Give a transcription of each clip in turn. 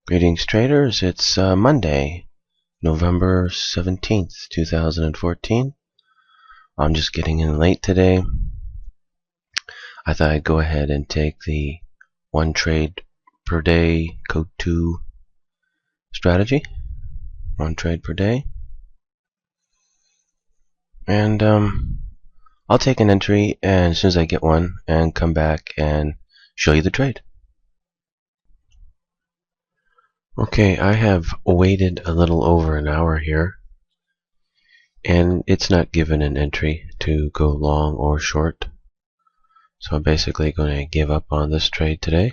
Greetings traders, it's Monday, November 17th, 2014. I'm just getting in late today. I thought I'd go ahead and take the one trade per day code 2 strategy. One trade per day. And I'll take an entry and as soon as I get one and come back and show you the trade. Okay, I have waited a little over an hour here, and it's not given an entry to go long or short. So I'm basically going to give up on this trade today.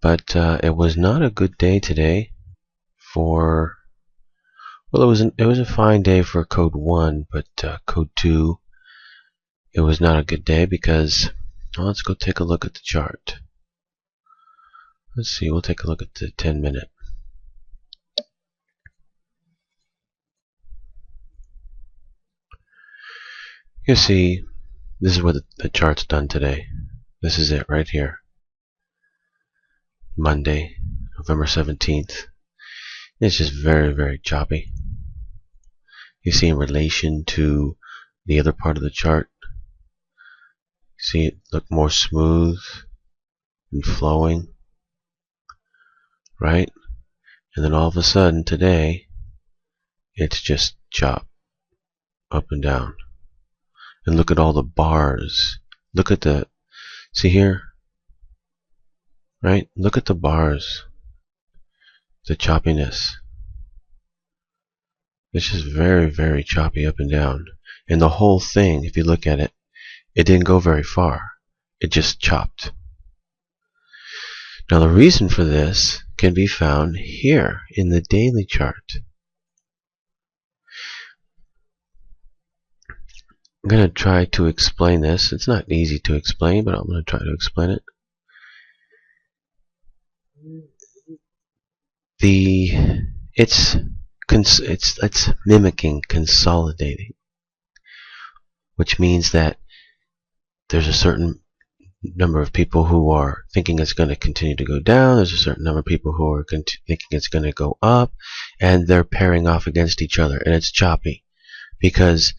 But it was not a good day today for, well, it was a fine day for code 1, but code 2, it was not a good day because, well, let's go take a look at the chart. Let's see, we'll take a look at the 10-minute. You see, this is what the chart's done today. This is it right here. Monday, November 17th. It's just very, very choppy. You see in relation to the other part of the chart, see it look more smooth and flowing, right? And then all of a sudden today, it's just chop up and down. And look at all the bars. Look at the, see here, right? Look at the bars, the choppiness. It's just very, very choppy up and down. And the whole thing, if you look at it, it didn't go very far. It just chopped. Now the reason for this can be found here in the daily chart. I'm going to try to explain this. It's not easy to explain, but I'm going to try to explain it. It's mimicking consolidating, which means that there's a certain number of people who are thinking it's going to continue to go down. There's a certain number of people who are thinking it's going to go up, and they're pairing off against each other, and it's choppy because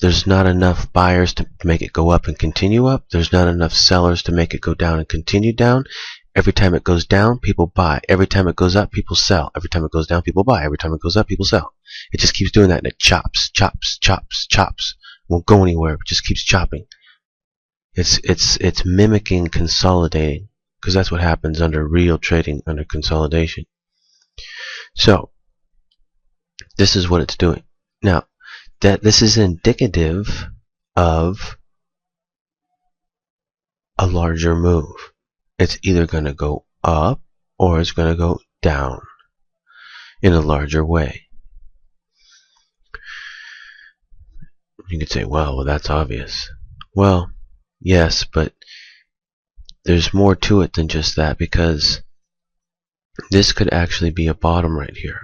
there's not enough buyers to make it go up and continue up. There's not enough sellers to make it go down and continue down. Every time it goes down, people buy. Every time it goes up, people sell. Every time it goes down, people buy. Every time it goes up, people sell. It just keeps doing that, and it chops, chops, chops, chops. Won't go anywhere. It just keeps chopping. It's mimicking consolidating, because that's what happens under real trading, under consolidation. So this is what it's doing. Now, that this is indicative of a larger move. It's either going to go up or it's going to go down in a larger way. You could say, well, that's obvious. Well, yes, but there's more to it than just that, because this could actually be a bottom right here.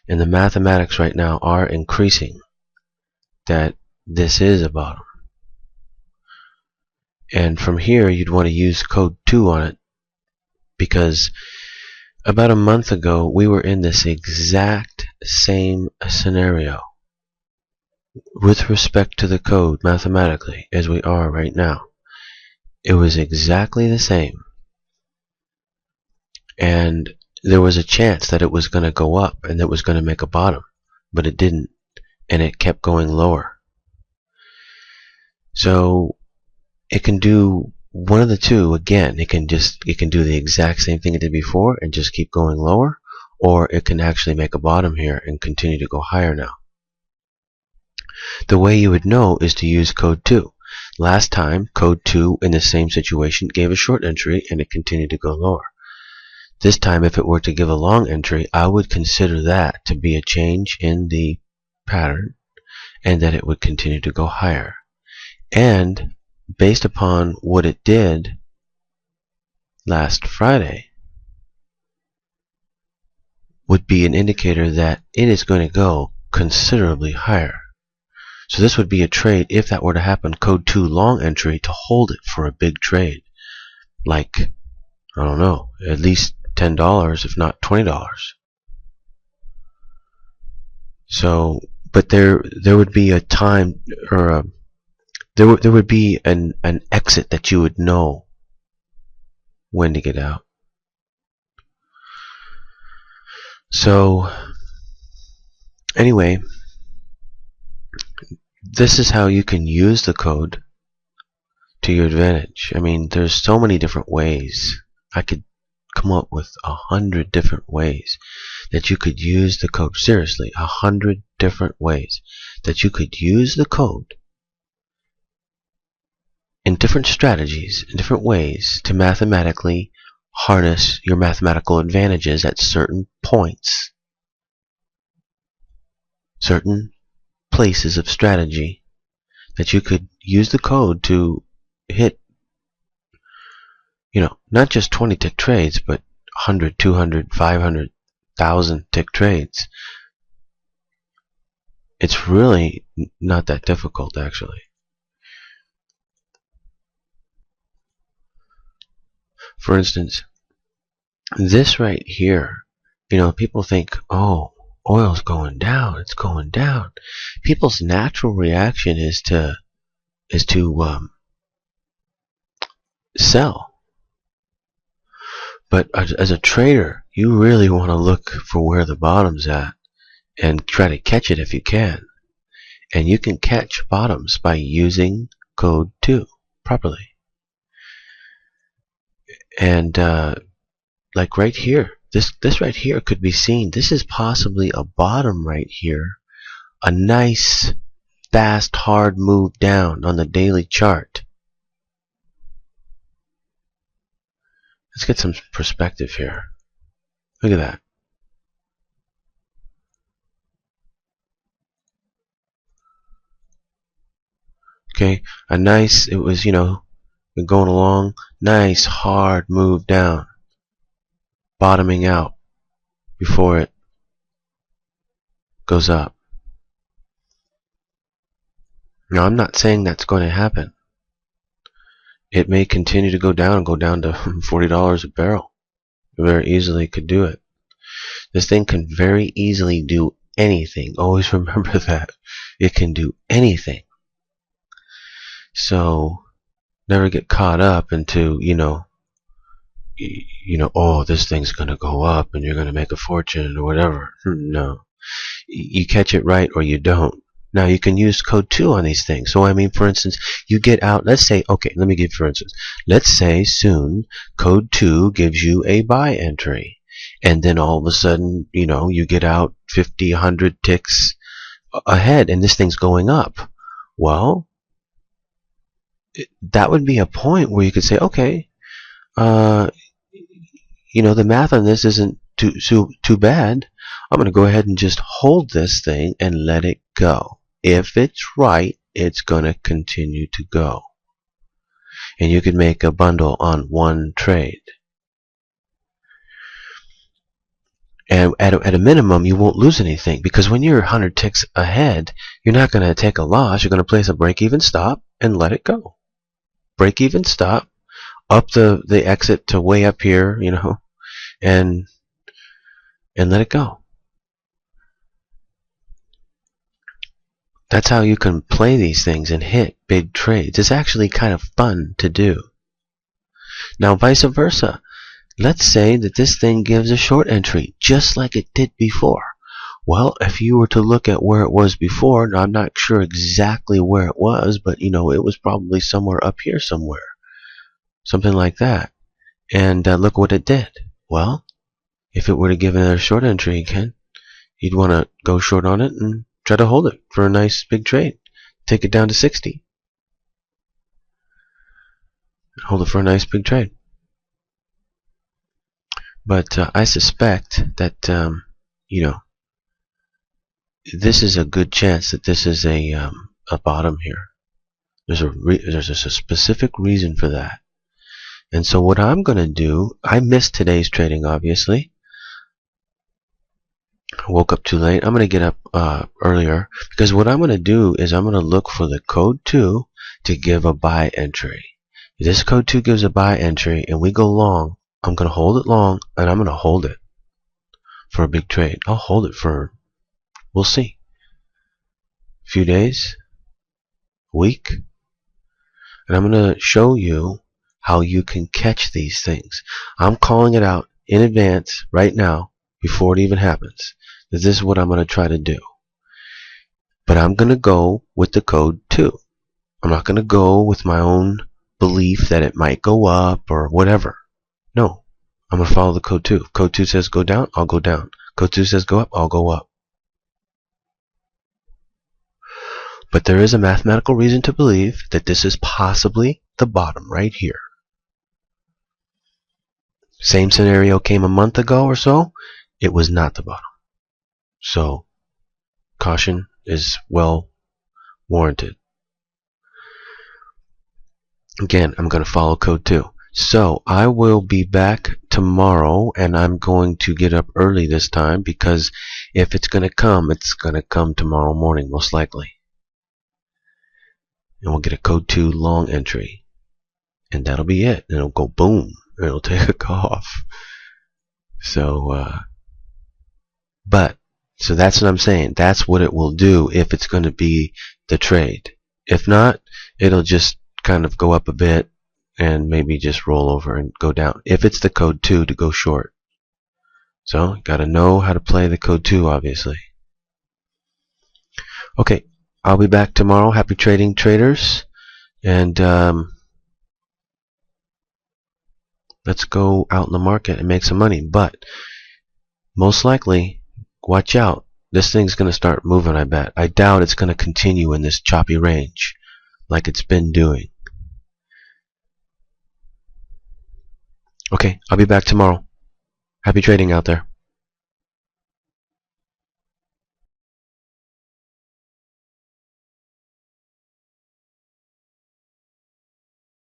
And the mathematics right now are increasing that this is a bottom. And from here, you'd want to use code 2 on it, because about a month ago, we were in this exact same scenario with respect to the code mathematically as we are right now. It was exactly the same. And there was a chance that it was going to go up and it was going to make a bottom, but it didn't, and it kept going lower. So it can do one of the two. Again, it can do the exact same thing it did before and just keep going lower, or it can actually make a bottom here and continue to go higher now. The way you would know is to use code 2. Last time, code 2 in the same situation gave a short entry and it continued to go lower. This time, if it were to give a long entry, I would consider that to be a change in the pattern and that it would continue to go higher. And based upon what it did last Friday, would be an indicator that it is going to go considerably higher. So this would be a trade, if that were to happen, code 2 long entry to hold it for a big trade. like, I don't know, at least $10, if not $20. So, but there would be a time, or there would be an exit that you would know when to get out. So anyway, this is how you can use the code to your advantage. I mean, there's so many different ways. I could come up with 100 different ways that you could use the code. Seriously, 100 different ways that you could use the code in different strategies, in different ways, to mathematically harness your mathematical advantages at certain points, certain places of strategy, that you could use the code to hit, not just 20 tick trades, but 100, 200, 500, 1,000 tick trades. It's really not that difficult, actually. For instance, this right here, people think, oh, oil's going down, it's going down. People's natural reaction is to sell. But as a trader, you really want to look for where the bottom's at and try to catch it if you can. And you can catch bottoms by using code 2 properly. And like right here, this right here could be seen. This is possibly a bottom right here. A nice, fast, hard move down on the daily chart. Let's get some perspective here. Look at that. Okay, a nice, it was, been going along, nice, hard move down, bottoming out before it goes up. Now, I'm not saying that's going to happen. It may continue to go down to $40 a barrel. Very easily could do it. This thing can very easily do anything. Always remember that. It can do anything. So never get caught up into, oh, this thing's going to go up and you're going to make a fortune or whatever. No. You catch it right or you don't. Now, you can use code 2 on these things. So, I mean, for instance, you get out, let's say, okay, let me give for instance. Let's say soon code 2 gives you a buy entry. And then all of a sudden, you get out 50, 100 ticks ahead and this thing's going up. Well, that would be a point where you could say, okay, the math on this isn't too bad. I'm going to go ahead and just hold this thing and let it go. If it's right, it's going to continue to go. And you could make a bundle on one trade. And at a minimum, you won't lose anything, because when you're 100 ticks ahead, you're not going to take a loss. You're going to place a break-even stop and let it go. Break-even stop, up the exit to way up here, and let it go. That's how you can play these things and hit big trades. It's actually kind of fun to do. Now, vice versa. Let's say that this thing gives a short entry, just like it did before. Well, if you were to look at where it was before, now I'm not sure exactly where it was, but it was probably somewhere up here somewhere. Something like that. And look what it did. Well, if it were to give another short entry again, you'd want to go short on it and try to hold it for a nice big trade. Take it down to 60. Hold it for a nice big trade. But I suspect that, this is a good chance that this is a bottom here. There's a specific reason for that. And so what I'm going to do, I missed today's trading, obviously. I woke up too late. I'm going to get up earlier, because what I'm going to do is I'm going to look for the code 2 to give a buy entry. If this code 2 gives a buy entry and we go long, I'm going to hold it long, and I'm going to hold it for a big trade. I'll hold it for, we'll see, a few days, a week, and I'm going to show you how you can catch these things. I'm calling it out in advance right now before it even happens. This is what I'm going to try to do. But I'm going to go with the code 2. I'm not going to go with my own belief that it might go up or whatever. No, I'm going to follow the code 2. If code 2 says go down, I'll go down. Code 2 says go up, I'll go up. But there is a mathematical reason to believe that this is possibly the bottom right here. Same scenario came a month ago or so. It was not the bottom. So, caution is well warranted. Again, I'm going to follow code 2. So, I will be back tomorrow, and I'm going to get up early this time, because if it's going to come, it's going to come tomorrow morning, most likely. And we'll get a code 2 long entry. And that'll be it. And it'll go boom. And it'll take off. So, so that's what I'm saying. That's what it will do if it's going to be the trade. If not, it'll just kind of go up a bit and maybe just roll over and go down. If it's the code 2 to go short. So, got to know how to play the code 2, obviously. Okay, I'll be back tomorrow. Happy trading, traders. And let's go out in the market and make some money. But most likely, watch out. This thing's going to start moving, I bet. I doubt it's going to continue in this choppy range like it's been doing. Okay, I'll be back tomorrow. Happy trading out there.